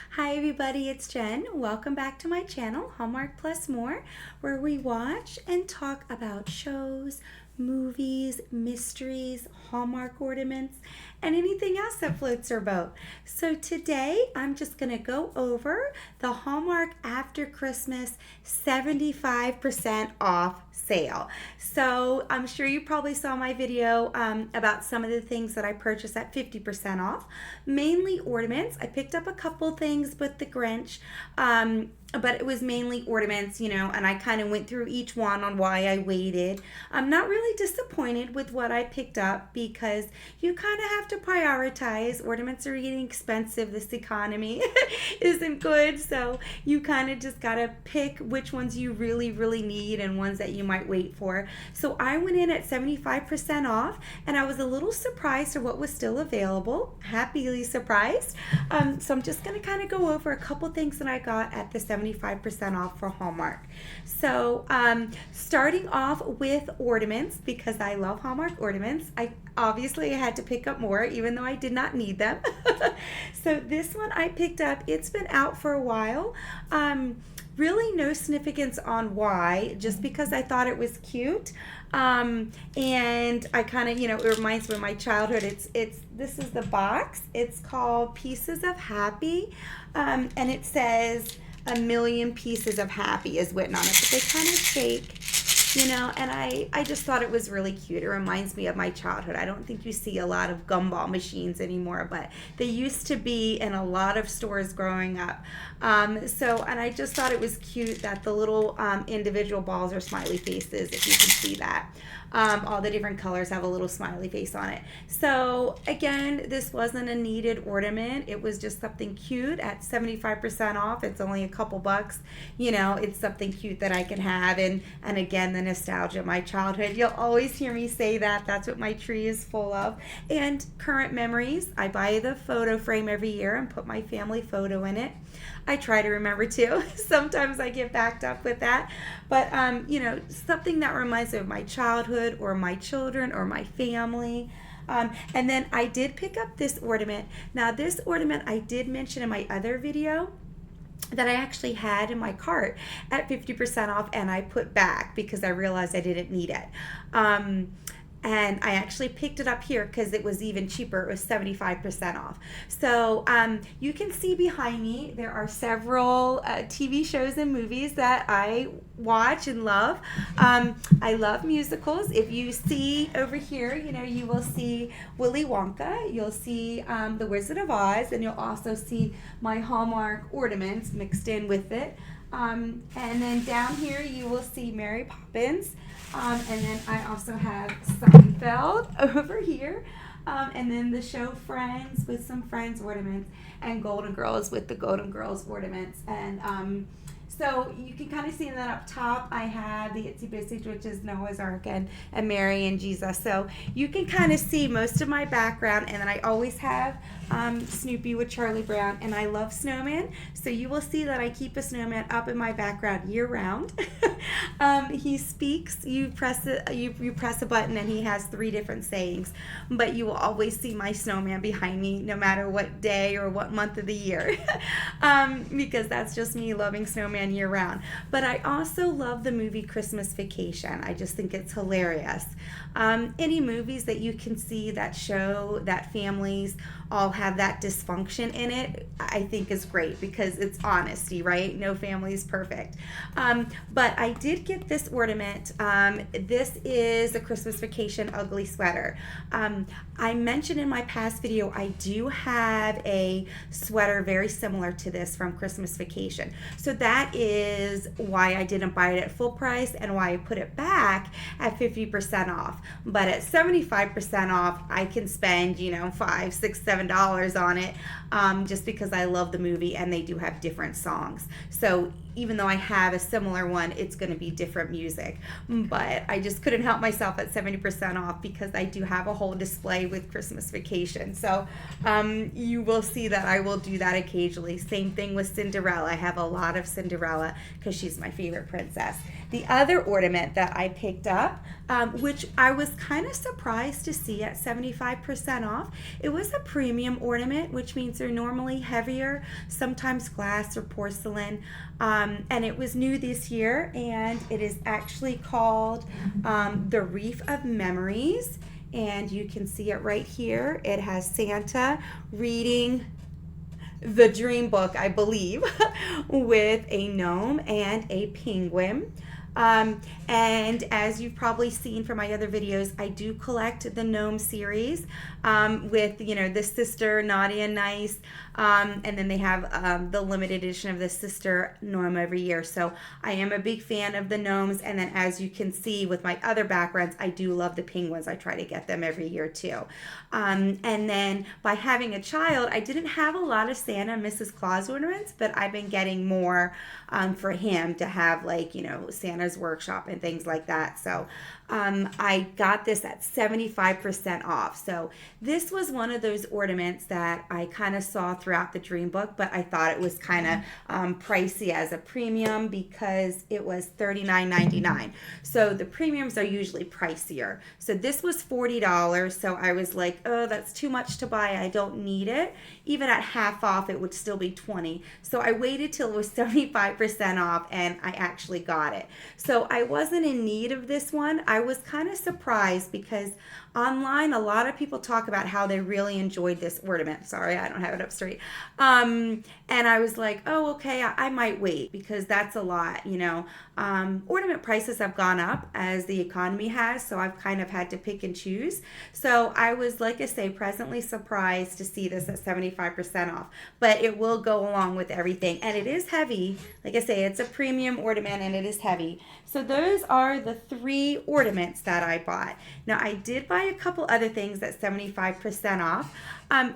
Hi everybody, it's Jen. Welcome back to my channel, Hallmark Plus More, where we watch and talk about shows, movies, mysteries, Hallmark ornaments, and anything else that floats our boat. So today I'm just going to go over the Hallmark After Christmas 75% off sale. So I'm sure you probably saw my video about some of the things that I purchased at 50% off. Mainly ornaments. I picked up a couple things with the Grinch, but it was mainly ornaments, and I kind of went through each one on why I waited. I'm not really disappointed with what I picked up because you kind of have to prioritize. Ornaments are getting expensive. This economy isn't good, so you kind of just got to pick which ones you really, really need and ones that you might wait for. So I went in at 75% off, and I was a little surprised at what was still available. Happily surprised. So I'm just going to kind of go over a couple things that I got at the 75% off for Hallmark. So starting off with ornaments, because I love Hallmark ornaments. I had to pick up more even though I did not need them. So this one I picked up. It's been out for a while. Really no significance on why, just because I thought it was cute. And I kind of, it reminds me of my childhood. This is the box. It's called Pieces of Happy. And it says a million pieces of happy is written on it, but they kind of shake, and I just thought it was really cute. It reminds me of my childhood. I don't think you see a lot of gumball machines anymore, but they used to be in a lot of stores growing up. And I just thought it was cute that the little individual balls are smiley faces, if you can see that. All the different colors have a little smiley face on it. So again, this wasn't a needed ornament. It was just something cute at 75% off. It's only a couple bucks. It's something cute that I can have. And again, the nostalgia of my childhood. You'll always hear me say that. That's what my tree is full of. And current memories. I buy the photo frame every year and put my family photo in it. I try to remember too. Sometimes I get backed up with that. But, something that reminds me of my childhood or my children or my family. And then I did pick up this ornament. Now, this ornament I did mention in my other video that I actually had in my cart at 50% off, and I put back because I realized I didn't need it. And I actually picked it up here because it was even cheaper. It was 75% off. So you can see behind me, there are several TV shows and movies that I watch and love. I love musicals. If you see over here, you will see Willy Wonka. You'll see The Wizard of Oz, and you'll also see my Hallmark ornaments mixed in with it. And then down here you will see Mary Poppins. And then I also have Seinfeld over here. And then the show Friends with some Friends ornaments, and Golden Girls with the Golden Girls ornaments. And so you can kind of see that up top I have the Itsy Bitsy, which is Noah's Ark and Mary and Jesus. So you can kind of see most of my background. And then I always have Snoopy with Charlie Brown, and I love snowman. So you will see that I keep a snowman up in my background year round. He speaks. You press a button, and he has 3 different sayings. But you will always see my snowman behind me, no matter what day or what month of the year, because that's just me loving snowman year round. But I also love the movie Christmas Vacation. I just think it's hilarious. Any movies that you can see that show that families all have that dysfunction in it, I think is great because it's honesty, right? No family is perfect. But I did get this ornament. This is a Christmas Vacation ugly sweater. I mentioned in my past video, I do have a sweater very similar to this from Christmas Vacation. So that is why I didn't buy it at full price and why I put it back at 50% off. But at 75% off, I can spend, $5, $6, $7 on it, just because I love the movie and they do have different songs. So even though I have a similar one, it's going to be different music. But I just couldn't help myself at 70% off because I do have a whole display with Christmas Vacation. So you will see that I will do that occasionally. Same thing with Cinderella. I have a lot of Cinderella because she's my favorite princess. The other ornament that I picked up, which I was kind of surprised to see at 75% off, it was a premium ornament, which means they're normally heavier, sometimes glass or porcelain. And it was new this year, and it is actually called the Reef of Memories. And you can see it right here. It has Santa reading the dream book, I believe, with a gnome and a penguin. And as you've probably seen from my other videos, I do collect the gnome series with, the sister Naughty and Nice, and then they have the limited edition of the sister gnome every year. So I am a big fan of the gnomes, and then as you can see with my other backgrounds, I do love the penguins. I try to get them every year too. And then by having a child, I didn't have a lot of Santa and Mrs. Claus ornaments, but I've been getting more for him to have, like, Santa's workshop and things like that. So I got this at 75% off. So this was one of those ornaments that I kind of saw throughout the dream book, but I thought it was kind of pricey as a premium because it was $39.99. So the premiums are usually pricier. So this was $40. So I was like, oh, that's too much to buy. I don't need it. Even at half off, it would still be $20. So I waited till it was 75% off, and I actually got it. So I wasn't in need of this one. I was kind of surprised because online a lot of people talk about how they really enjoyed this ornament. Sorry, I don't have it up straight. And I was like, oh, okay, I might wait because that's a lot, Ornament prices have gone up as the economy has, so I've kind of had to pick and choose. So I was, like I say, pleasantly surprised to see this at 75% off, but it will go along with everything. And it is heavy. Like I say, it's a premium ornament and it is heavy. So those are the 3 ornaments that I bought. Now I did buy a couple other things at 75% off.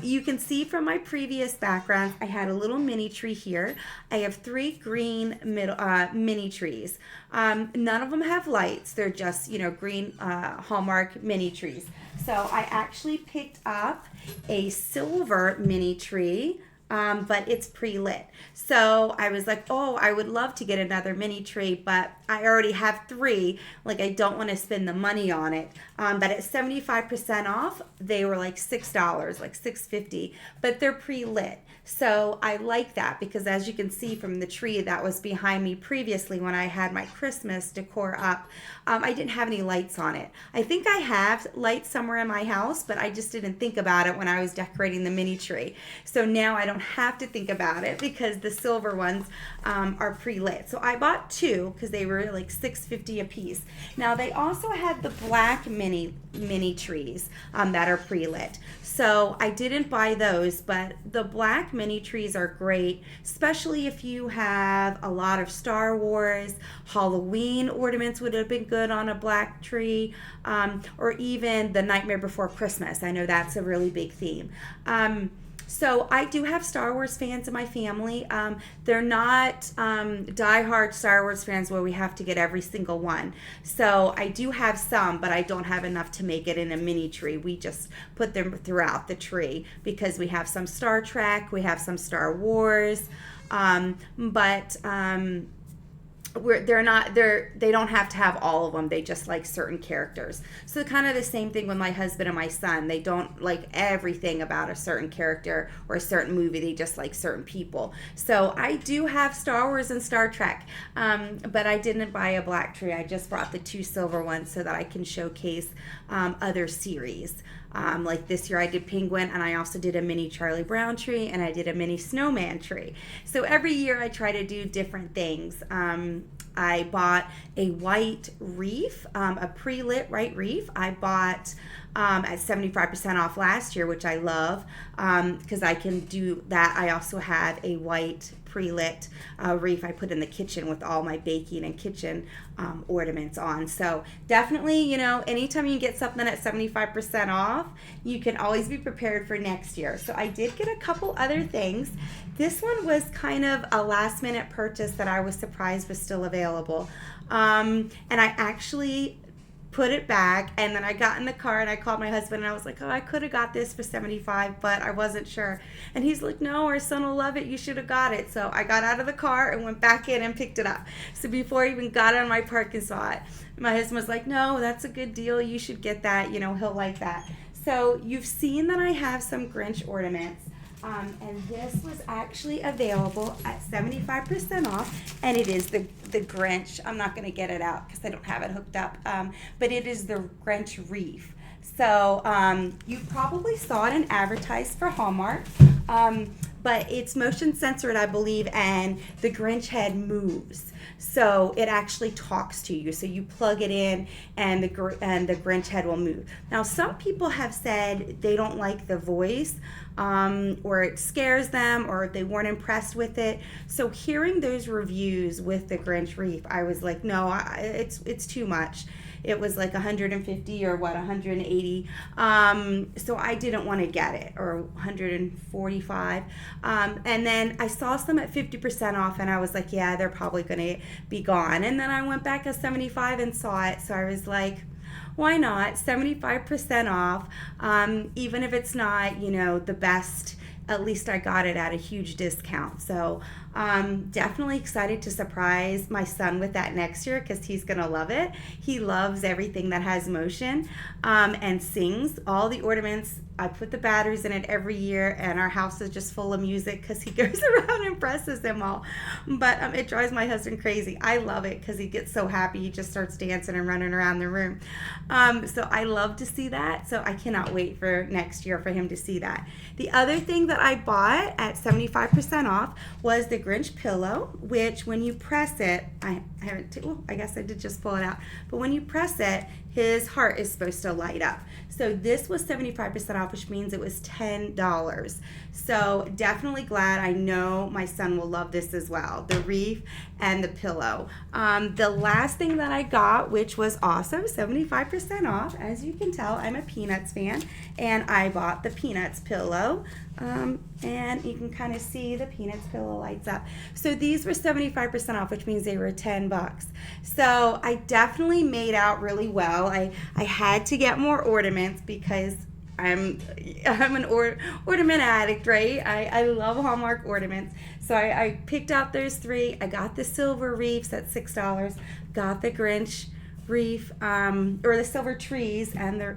You can see from my previous backgrounds, I had a little mini tree here. I have 3 green mini trees. None of them have lights. They're just, green Hallmark mini trees. So I actually picked up a silver mini tree, but it's pre-lit. So I was like, oh, I would love to get another mini tree, but I already have 3. Like, I don't want to spend the money on it. But at 75% off, they were like $6, like $6.50, but they're pre-lit. So I like that because, as you can see from the tree that was behind me previously when I had my Christmas decor up, I didn't have any lights on it. I think I have lights somewhere in my house, but I just didn't think about it when I was decorating the mini tree. So now I don't have to think about it because the silver ones are pre-lit. So I bought 2 because they were like $6.50 a piece. Now they also had the black mini trees that are pre-lit. So I didn't buy those, but the black mini trees are great, especially if you have a lot of Star Wars. Halloween ornaments would have been good on a black tree, or even the Nightmare Before Christmas. I know that's a really big theme. So I do have Star Wars fans in my family. They're not diehard Star Wars fans where we have to get every single one. So I do have some, but I don't have enough to make it in a mini tree. We just put them throughout the tree because we have some Star Trek, we have some Star Wars, but they don't have to have all of them. They just like certain characters. So kind of the same thing with my husband and my son. They don't like everything about a certain character or a certain movie. They just like certain people. So I do have Star Wars and Star Trek, but I didn't buy a black tree. I just brought the 2 silver ones so that I can showcase other series. Like this year I did Penguin, and I also did a mini Charlie Brown tree, and I did a mini snowman tree. So every year I try to do different things. I bought a white wreath, a pre-lit white wreath. I bought at 75% off last year, which I love because I can do that. I also have a white pre-lit wreath I put in the kitchen with all my baking and kitchen ornaments on. So definitely, anytime you get something at 75% off, you can always be prepared for next year. So I did get a couple other things. This one was kind of a last minute purchase that I was surprised was still available. And I actually put it back, and then I got in the car and I called my husband and I was like, oh, I could have got this for $75, but I wasn't sure. And he's like, no, our son will love it. You should have got it. So I got out of the car and went back in and picked it up. So before I even got on my parking spot, my husband was like, no, that's a good deal. You should get that. You know, he'll like that. So you've seen that I have some Grinch ornaments. And this was actually available at 75% off, and it is the Grinch. I'm not going to get it out because I don't have it hooked up, but it is the Grinch wreath. So you probably saw it and advertised for Hallmark, but it's motion censored, I believe, and the Grinch head moves. So it actually talks to you. So you plug it in, and the Grinch head will move. Now, some people have said they don't like the voice, or it scares them, or they weren't impressed with it. So hearing those reviews with the Grinch wreath, I was like, no, it's too much. It was like 150 or 180. So I didn't want to get it, or 145. And then I saw some at 50% off, and I was like, yeah, they're probably going to be gone. And then I went back at 75 and saw it. So I was like, why not? 75% off. Even if it's not, the best, at least I got it at a huge discount. So definitely excited to surprise my son with that next year, because he's going to love it. He loves everything that has motion, and sings. All the ornaments, I put the batteries in it every year, and our house is just full of music because he goes around and presses them all. But it drives my husband crazy. I love it because he gets so happy. He just starts dancing and running around the room. So I love to see that. So I cannot wait for next year for him to see that. The other thing that I bought at 75% off was the Grinch pillow, which when you press it, I guess I did just pull it out, but when you press it, his heart is supposed to light up. So this was 75% off, which means it was $10. So definitely glad. I know my son will love this as well, the wreath and the pillow. The last thing that I got, which was also 75% off, as you can tell, I'm a Peanuts fan, and I bought the Peanuts pillow. And you can kind of see the Peanuts pillow lights up. So these were 75% off, which means they were $10. So I definitely made out really well. I had to get more ornaments because I'm an ornament addict, right? I love Hallmark ornaments. So I picked out those three. I got the silver wreaths at $6. Got the Grinch wreath, or the silver trees, and the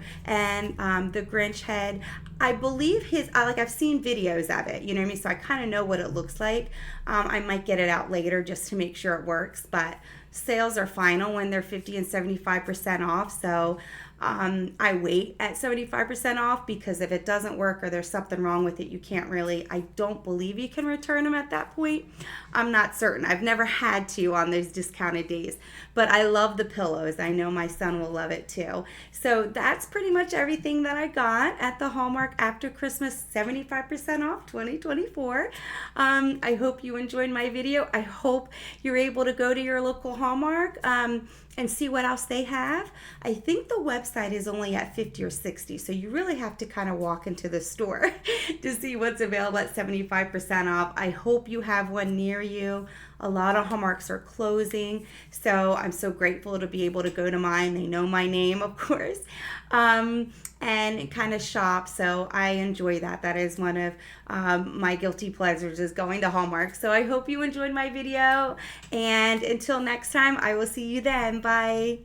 Grinch head. I believe I've seen videos of it, you know what I mean? So I kind of know what it looks like. I might get it out later just to make sure it works, but sales are final when they're 50 and 75% off. So I wait at 75% off, because if it doesn't work or there's something wrong with it, I don't believe you can return them at that point. I'm not certain. I've never had to on those discounted days, but I love the pillows. I know my son will love it too. So that's pretty much everything that I got at the Hallmark After Christmas 75% off 2024. I hope you enjoyed my video. I hope you're able to go to your local Hallmark and see what else they have. I think the website is only at 50 or 60, so you really have to kind of walk into the store to see what's available at 75% off. I hope you have one near you. A lot of Hallmarks are closing, so I'm so grateful to be able to go to mine. They know my name, of course, and kind of shop, so I enjoy that. That is one of my guilty pleasures, is going to Hallmark. So I hope you enjoyed my video, and until next time, I will see you then. Bye.